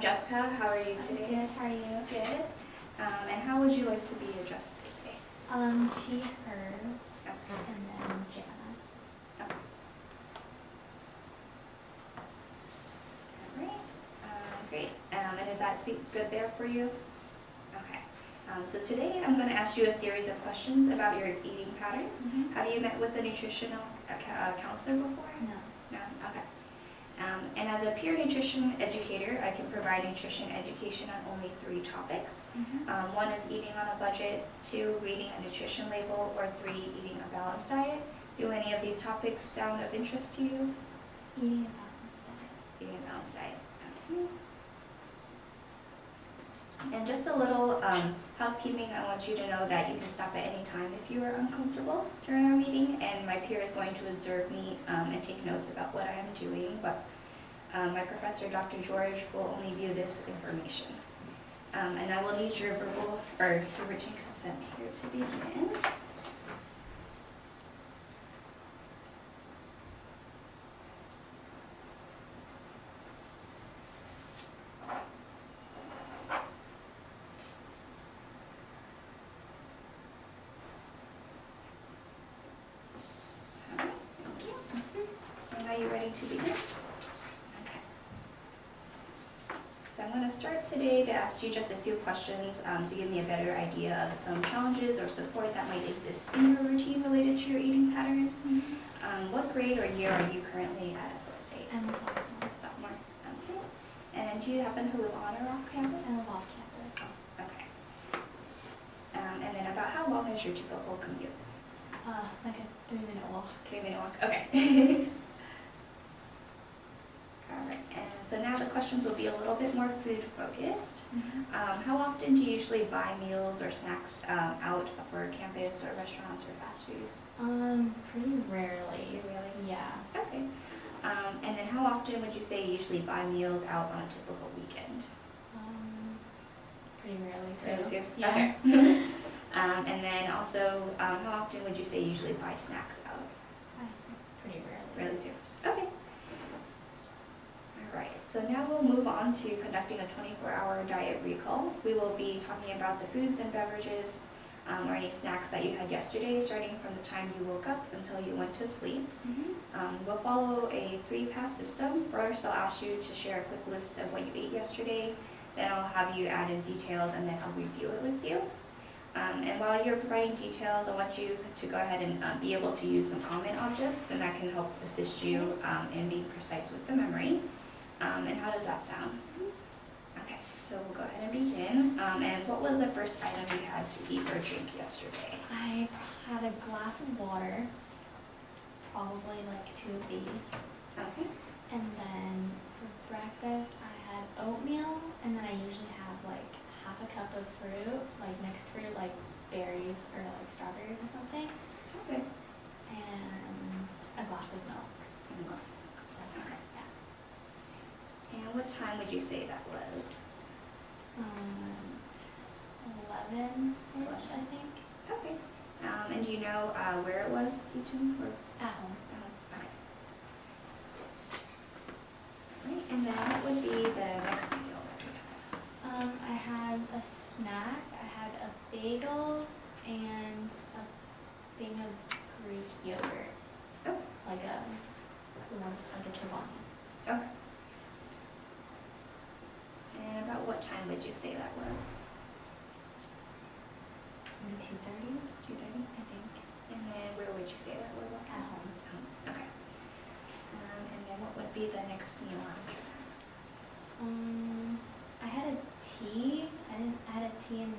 Jessica. How are you today? Good, how are you? Good. And how would you like to be addressed today? She, her, Okay. and then Jana. Okay. All right. Great. And is that seat good there for you? Okay. So today I'm going to ask you a series of questions about your eating patterns. Mm-hmm. Have you met with a nutritional counselor before? No. No? Okay. And as a peer nutrition educator, I can provide nutrition education on only 3 topics. Mm-hmm. 1 is eating on a budget, 2, reading a nutrition label, or 3, eating a balanced diet. Do any of these topics sound of interest to you? Eating a balanced diet. Eating a balanced diet. Okay. And just a little housekeeping, I want you to know that you can stop at any time if you are uncomfortable during our meeting, and my peer is going to observe me and take notes about what I am doing, but my professor, Dr. George, will only view this information. And I will need your verbal or your written consent here to begin. All right, thank you. So now you're ready to begin? Okay. So I'm going to start today to ask you just a few questions to give me a better idea of some challenges or support that might exist in your routine related to your eating patterns. What grade or year are you currently at SF State? I'm a sophomore. Sophomore. Okay. And do you happen to live on or off campus? I live off campus. Okay. And then about how long is your typical commute? Like a 3-minute walk. 3-minute walk. Okay. All right. And so now the questions will be a little bit more food focused. How often do you usually buy meals or snacks out for campus or restaurants or fast food? Pretty rarely. Really? Yeah. Okay. And then how often would you say you usually buy meals out on a typical weekend? Pretty rarely too. Really too? Yeah. Okay. And then also, how often would you say you usually buy snacks out? I think pretty rarely. Really too? Okay. All right, so now we'll move on to conducting a 24-hour diet recall. We will be talking about the foods and beverages or any snacks that you had yesterday, starting from the time you woke up until you went to sleep. We'll follow a 3-pass system. First, I'll ask you to share a quick list of what you ate yesterday. Then I'll have you add in details, and then I'll review it with you. And while you're providing details, I want you to go ahead and be able to use some comment objects, and that can help assist you in being precise with the memory. And how does that sound? Okay, so we'll go ahead and begin. And what was the first item you had to eat or drink yesterday? I had a glass of water, probably like 2 of these. Okay. And then for breakfast, I had oatmeal, and then I usually have like half a cup of fruit, like mixed fruit, like berries or like strawberries or something, Okay. and a glass of milk. And a glass of milk. That's Okay. Yeah. And what time would you say that was? 11-ish, I think. Okay. And do you know where it was eaten? Or? At home. Okay. Right, and then what would be the next meal that you had? I had a snack. I had a bagel and a thing of Greek yogurt, Oh, like a Chobani. okay. And about what time would you say that was? Maybe 2:30, 2:30? I think. And then where would you say that was also? At home. Okay. And then what would be the next meal after I had a tea. I had a tea and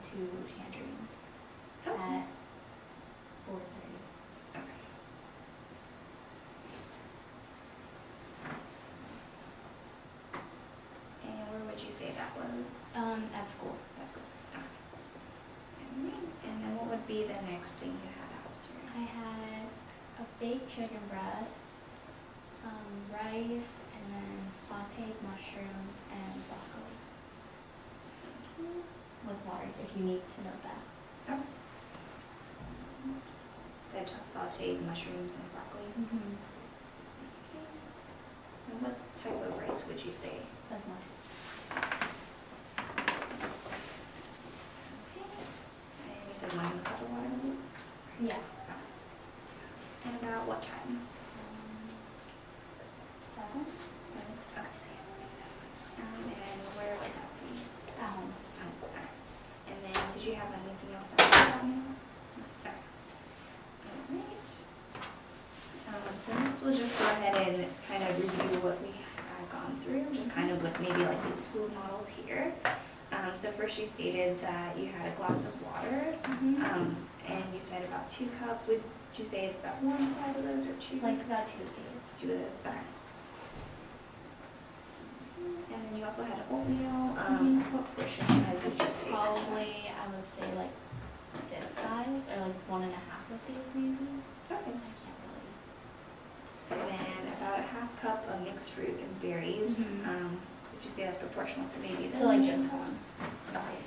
2 tangerines that? Okay. at 4:30. Okay. And where would you say that was? At school. That's cool. Okay. And then what would be the next thing you had after? I had a baked chicken breast, rice, and then sauteed mushrooms and broccoli with water, if you need to note that. Okay. So I sauteed mushrooms and broccoli. Mm-hmm. And what type of rice size would you say? That's much. Okay. And you said 1 cup of water, maybe? Yeah. And about what time? 7 7? Okay. And where would that be? at home. Okay. And then, did you have anything else on that meal? Okay. Alright. So next we'll just go ahead and kind of review what we have gone through, just kind of with maybe like these food models here. So first you stated that you had a glass of water, and you said about 2 cups. Would you say it's about one side of those or two? Like about 2 of these. 2 of those, okay. And then you also had oatmeal. What portion size would you say? Probably, I would say like this size, or like 1.5 of these maybe. Okay. I can't really. And then about a half cup of mixed fruit and berries. Mhm. Would you say that's proportional to maybe the To like measuring this cups? one. Okay.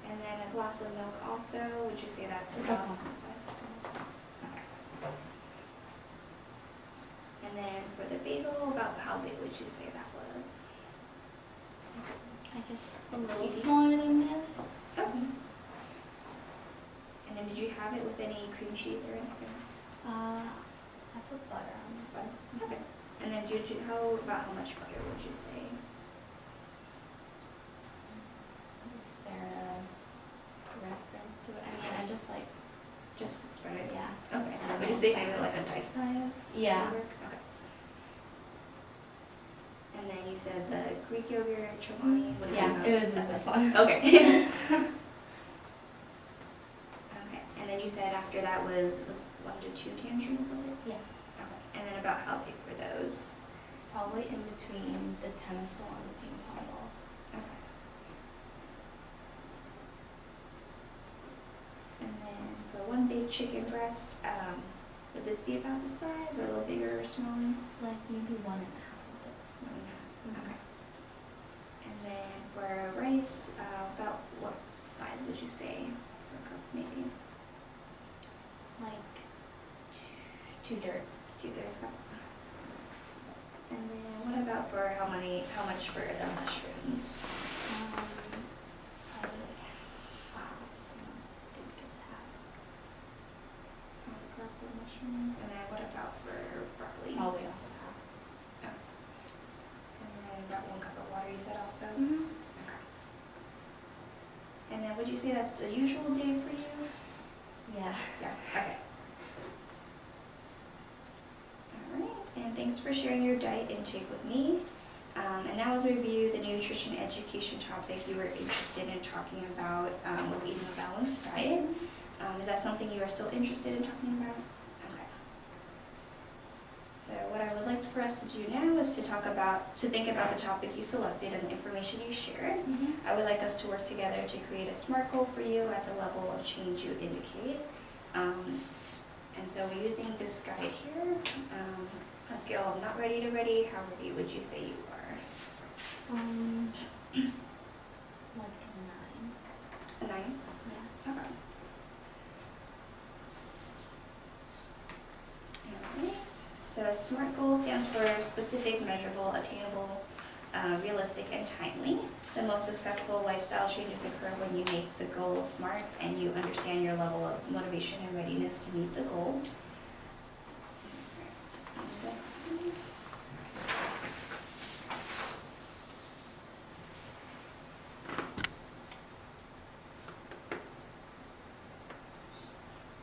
And then a glass of milk also, would you say that's It's about like that size? Okay. And then for the bagel, about how big would you say that was? I guess a Like little CD? smaller than this. Okay. And then did you have it with any cream cheese or anything? I put butter on it. Butter? Okay. And then how much butter would you say? Is there a reference to it? I mean, I just like, Just spread it? yeah. Okay. Would you say maybe like a dice size? Yeah. would work? Okay. And then you said the Greek yogurt, Chobani, what did you have? Yeah, it was That's this it. one. Okay. Okay, and then you said after that was 1 to 2 tangerines, was it? Yeah. Okay, and then about how big were those? Probably in between the tennis ball and the ping pong ball. Okay. And then for one big chicken breast, would this be about the size or a little bigger or smaller? Like maybe 1.5 of those. Okay. And then for rice, about what size would you say per cup, maybe? Like 2/3. 2/3 cup. And then what about for how much for the mushrooms? Probably like half. I think it's half. Half a cup of mushrooms. And then what about for broccoli? Probably also half. Okay. And then about 1 cup of water you said also? Mm-hmm. Okay. And then would you say that's the usual day for you? Yeah. Yeah, okay. Alright, and thanks for sharing your diet intake with me. And now as we review the nutrition education topic you were interested in talking about was eating a balanced diet. Is that something you are still interested in talking about? Okay. So what I would like for us to do now is to think about the topic you selected and the information you shared. Mm-hmm. I would like us to work together to create a SMART goal for you at the level of change you indicate. And so we're using this guide here. On a scale of not ready to ready, how ready would you say you are? Like a 9. A 9? Yeah. Okay. Alright, so SMART goal stands for specific, measurable, attainable, realistic, and timely. The most successful lifestyle changes occur when you make the goal SMART and you understand your level of motivation and readiness to meet the goal.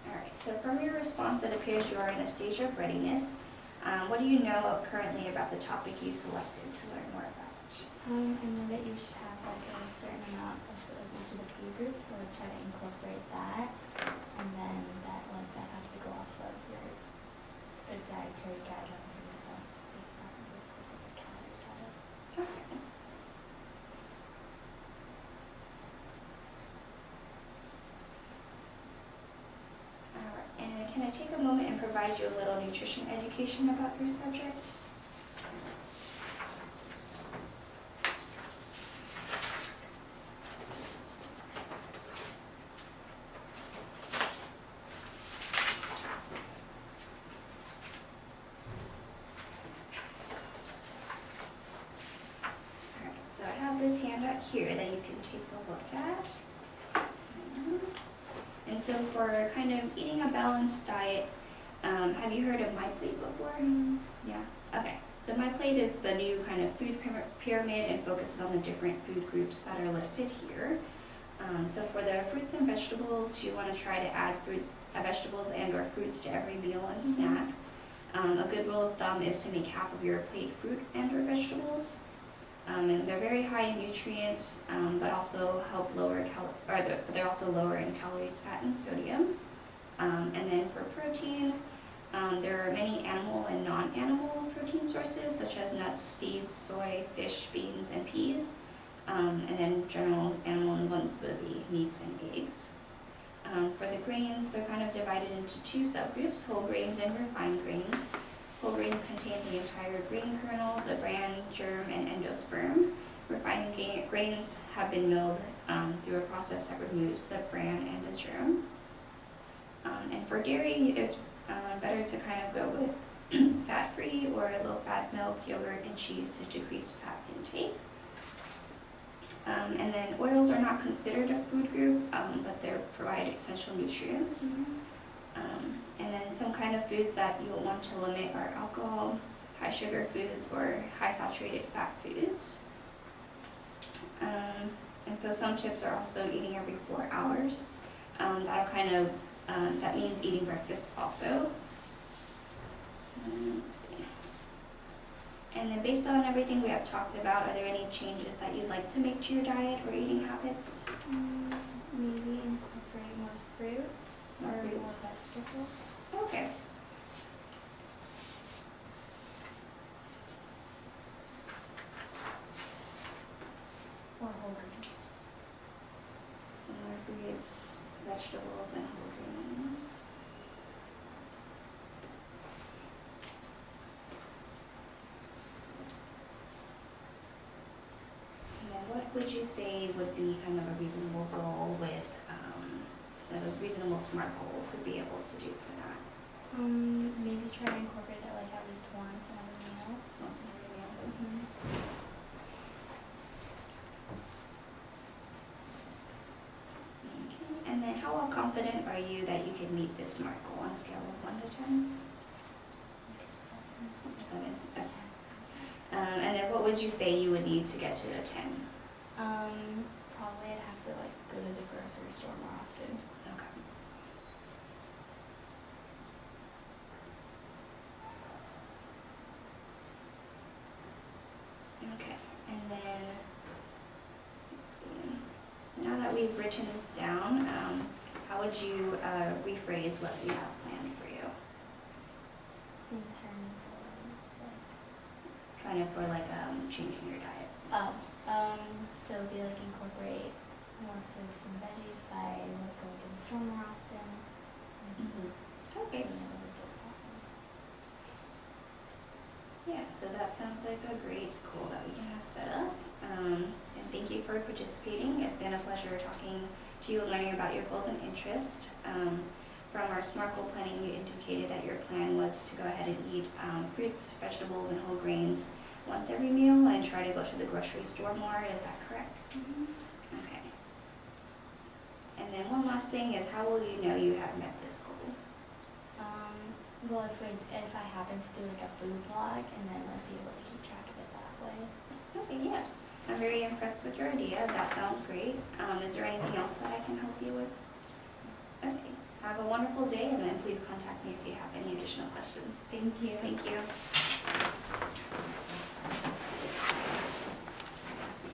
Alright, so from your response, it appears you are in a stage of readiness. What do you know currently about the topic you selected to learn more about? I know that you should have like a certain amount of each of the food groups, so I try to incorporate that, and then that has to go off of the dietary guidelines and stuff based on the specific calorie data. Okay. Alright, and can I take a moment and provide you a little nutrition education about your subject? got here that you can take a look at. And so for kind of eating a balanced diet, have you heard of MyPlate before? Yeah, okay. So MyPlate is the new kind of food pyramid and focuses on the different food groups that are listed here. So for the fruits and vegetables, you want to try to add vegetables and or fruits to every meal and snack. A good rule of thumb is to make half of your plate fruit and or vegetables. And they're very high in nutrients, but also help lower they're also lower in calories, fat, and sodium. And then for protein, there are many animal and non-animal protein sources such as nuts, seeds, soy, fish, beans, and peas. And then general animal and one would be meats and eggs. For the grains, they're kind of divided into two subgroups, whole grains and refined grains. Whole grains contain the entire grain kernel, the bran, germ, and endosperm. Refined grains have been milled through a process that removes the bran and the germ. And for dairy, it's better to kind of go with fat-free or low-fat milk, yogurt, and cheese to decrease fat intake. And then oils are not considered a food group, but they provide essential nutrients. And then some kind of foods that you'll want to limit are alcohol, high sugar foods, or high saturated fat foods. And so some tips are also eating every 4 hours. That'll kind of, that means eating breakfast also. Let's see. And then based on everything we have talked about, are there any changes that you'd like to make to your diet or eating habits? Maybe incorporate more fruit More or fruits? more vegetables. Okay. Or whole grains. Some more fruits, vegetables, and whole grains. And then what would you say would be kind of a reasonable goal with, a reasonable SMART goal to be able to do for that? Maybe try to incorporate it like at least once in every meal. Once in every meal. Okay. And then how confident are you that you can meet this SMART goal on a scale of 1 to 10? Like 7. 7. Okay. And then what would you say you would need to get to a 10? Probably I'd have to like go to the grocery store more often. Okay. Okay, and then, let's see, now that we've written this down, how would you rephrase what we have planned for you? In terms of like, Kind of for like changing your diet. so it'd be like incorporate more fruits and veggies by like going to the store more often. Okay. Being able to do that. Yeah, so that sounds like a great goal that we can have set up. And thank you for participating. It's been a pleasure talking to you and learning about your goals and interest. From our SMART goal planning, you indicated that your plan was to go ahead and eat fruits, vegetables, and whole grains once every meal and try to go to the grocery store more. Is that correct? Okay. And then one last thing is, how will you know you have met this goal? Well, if I happen to do like a food vlog, and then I'd be able to keep track of it that way. Okay, yeah. I'm very impressed with your idea. That sounds great. Is there anything else that I can help you with? Okay. Have a wonderful day, and then please contact me if you have any additional questions. Thank you. Thank you.